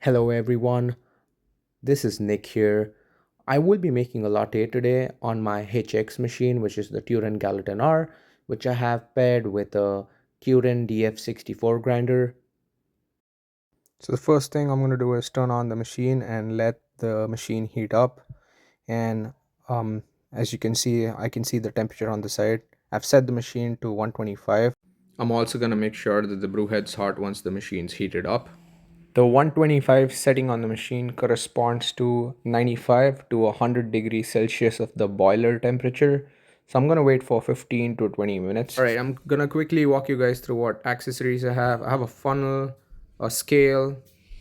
Hello everyone, this is Nick here. I will be making a latte today on my HX machine, which is the Turin Gallatin R, which I have paired with a Turin DF64 grinder. So the first thing I'm going to do is turn on the machine and let the machine heat up. And as you can see, I can see the temperature on the side. I've set the machine to 125. I'm also going to make sure that the brew head's hot once the machine's heated up. The 125 setting on the machine corresponds to 95 to 100 degrees Celsius of the boiler temperature. So I'm gonna wait for 15 to 20 minutes. All right, I'm gonna quickly walk you guys through what accessories I have. I have a funnel, a scale,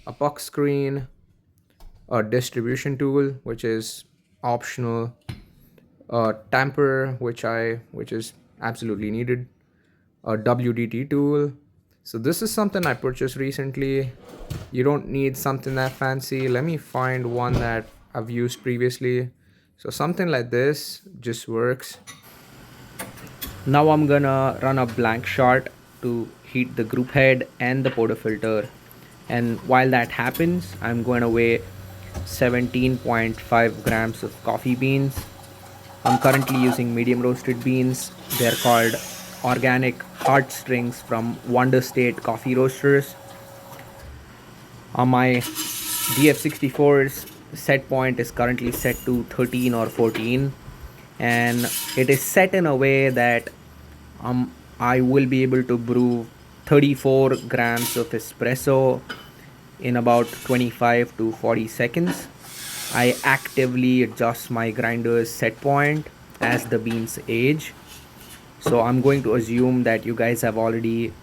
a puck screen, a distribution tool, which is optional, a tamper, which is absolutely needed, a WDT tool. So this is something I purchased recently. You don't need something that fancy. Let me find one that I've used previously. So something like this just works. Now I'm gonna run a blank shot to heat the group head and the portafilter. And while that happens, I'm going to weigh 17.5 grams of coffee beans. I'm currently using medium roasted beans. They're called organic heartstrings from Wonder State Coffee Roasters. On my DF64's set point is currently set to 13 or 14, and it is set in a way that I will be able to brew 34 grams of espresso in about 25 to 40 seconds. I actively adjust my grinder's set point as the beans age. So I'm going to assume that you guys have already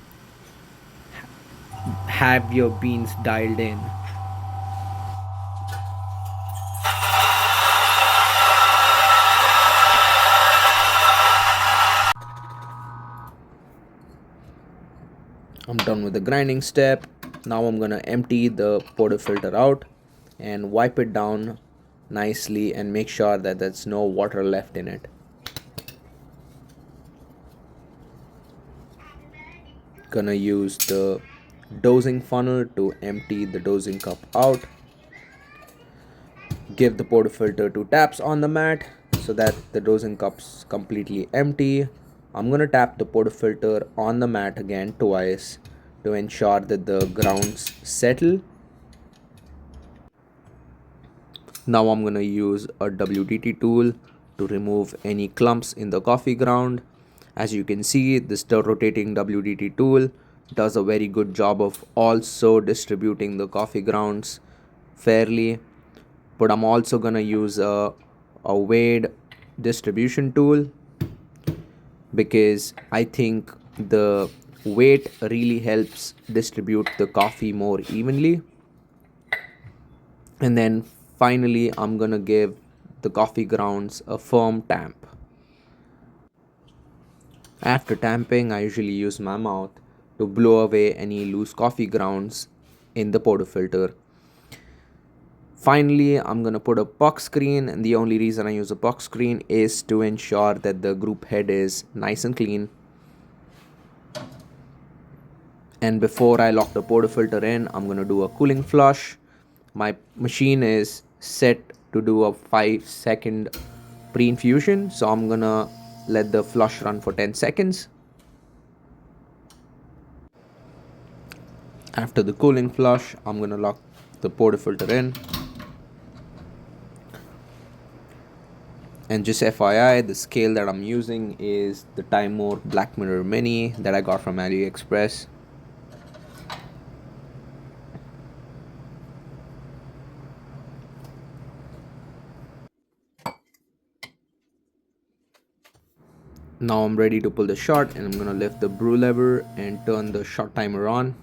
have your beans dialed in. I'm done with the grinding step. Now I'm gonna empty the portafilter out and wipe it down nicely and make sure that there's no water left in it. Gonna use the dosing funnel to empty the dosing cup out. Give the portafilter 2 taps on the mat so that the dosing cup's completely empty. I'm gonna tap the portafilter on the mat again twice to ensure that the grounds settle. Now I'm gonna use a WDT tool to remove any clumps in the coffee ground. As you can see, this rotating WDT tool does a very good job of also distributing the coffee grounds fairly. But I'm also gonna use a weighted distribution tool because I think the weight really helps distribute the coffee more evenly. And then finally, I'm gonna give the coffee grounds a firm tamp. After tamping, I usually use my mouth to blow away any loose coffee grounds in the portafilter. Finally, I'm gonna put a puck screen, and the only reason I use a puck screen is to ensure that the group head is nice and clean. And before I lock the portafilter in, I'm gonna do a cooling flush. My machine is set to do a 5-second pre-infusion, so I'm gonna let the flush run for 10 seconds. After the cooling flush, I'm gonna lock the portafilter in. And just FYI, the scale that I'm using is the Time Mode Black Mirror Mini that I got from AliExpress. Now I'm ready to pull the shot, and I'm gonna lift the brew lever and turn the shot timer on.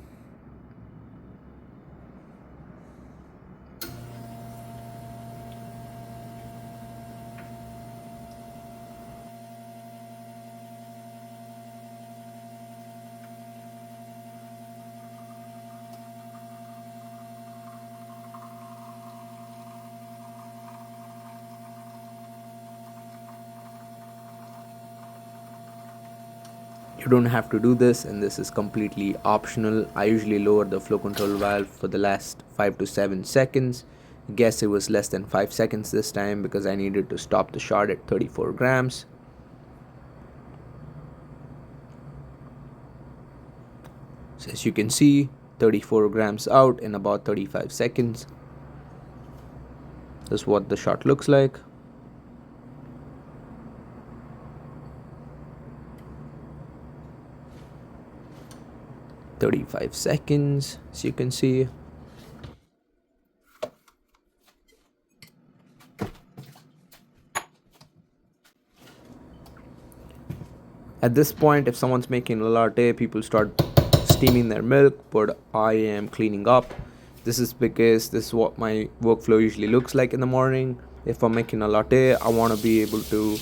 You don't have to do this, and this is completely optional. I usually lower the flow control valve for the last 5 to 7 seconds. Guess it was less than 5 seconds this time because I needed to stop the shot at 34 grams. So as you can see, 34 grams out in about 35 seconds. This is what the shot looks like. "35 seconds, as you can see. At this point, if someone's making a latte, people start steaming their milk, but I am cleaning up. This is because this is what my workflow usually looks like in the morning. If I'm making a latte, I want to be able to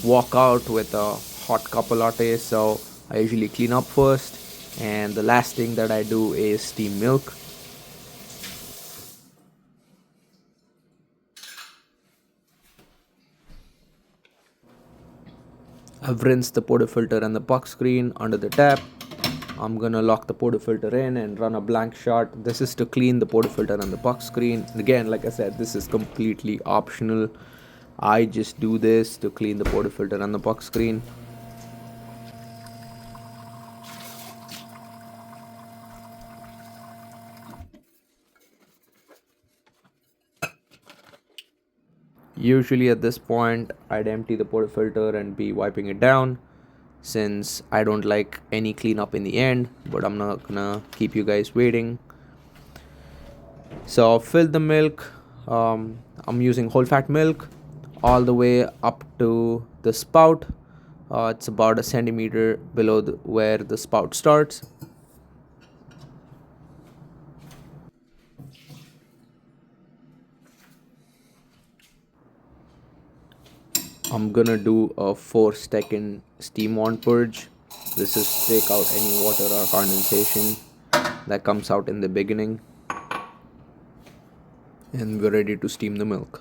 walk out with a hot cup of latte, so I usually clean up first, and the last thing that I do is steam milk. I've rinsed the portafilter and the puck screen under the tap. I'm gonna lock the portafilter in and run a blank shot. This is to clean the portafilter and the puck screen. And again, like I said, this is completely optional. I just do this to clean the portafilter and the puck screen. Usually at this point, I'd empty the portafilter and be wiping it down, since I don't like any cleanup in the end, but I'm not gonna keep you guys waiting. So I'll fill the milk. I'm using whole fat milk all the way up to the spout. It's about a centimeter below where the spout starts. I'm gonna do a 4-second steam on purge. This is to take out any water or condensation that comes out in the beginning. And we're ready to steam the milk.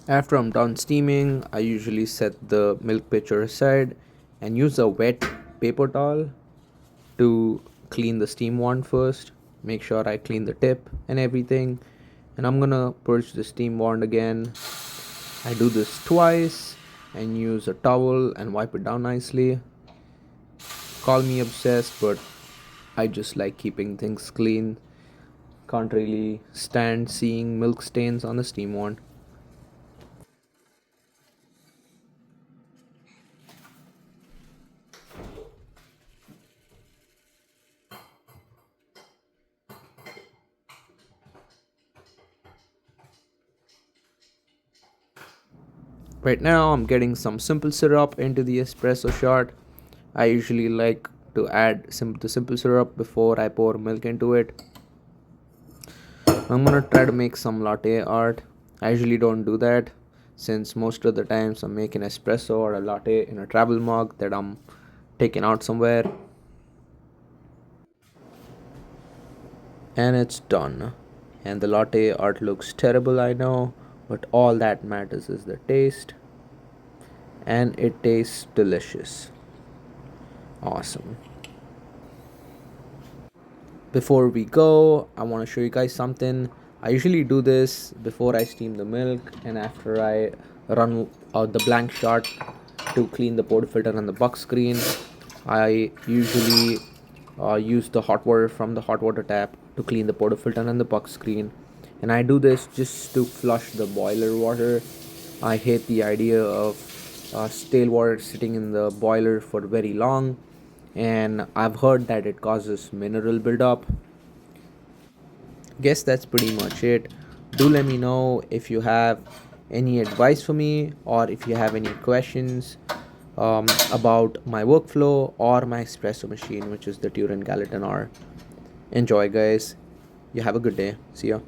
After I'm done steaming, I usually set the milk pitcher aside and use a wet paper towel to clean the steam wand first. Make sure I clean the tip and everything. And I'm gonna purge the steam wand again. I do this twice and use a towel and wipe it down nicely. Call me obsessed, but I just like keeping things clean. Can't really stand seeing milk stains on the steam wand. Right now I'm getting some simple syrup into the espresso shot. I usually like to add the simple syrup before I pour milk into it. I'm gonna try to make some latte art. I usually don't do that, since most of the times I'm making espresso or a latte in a travel mug that I'm taking out somewhere. And it's done. And the latte art looks terrible, I know, but all that matters is the taste. And it tastes delicious. Awesome. Before we go, I want to show you guys something. I usually do this before I steam the milk and after I run out the blank shot to clean the portafilter and the buck screen. I usually use the hot water from the hot water tap to clean the portafilter and the buck screen. And I do this just to flush the boiler water. I hate the idea of stale water sitting in the boiler for very long, and I've heard that it causes mineral buildup. Guess that's pretty much it. Do let me know if you have any advice for me or if you have any questions about my workflow or my espresso machine, which is the Turin Gallatin R. Enjoy, guys. You have a good day. See ya.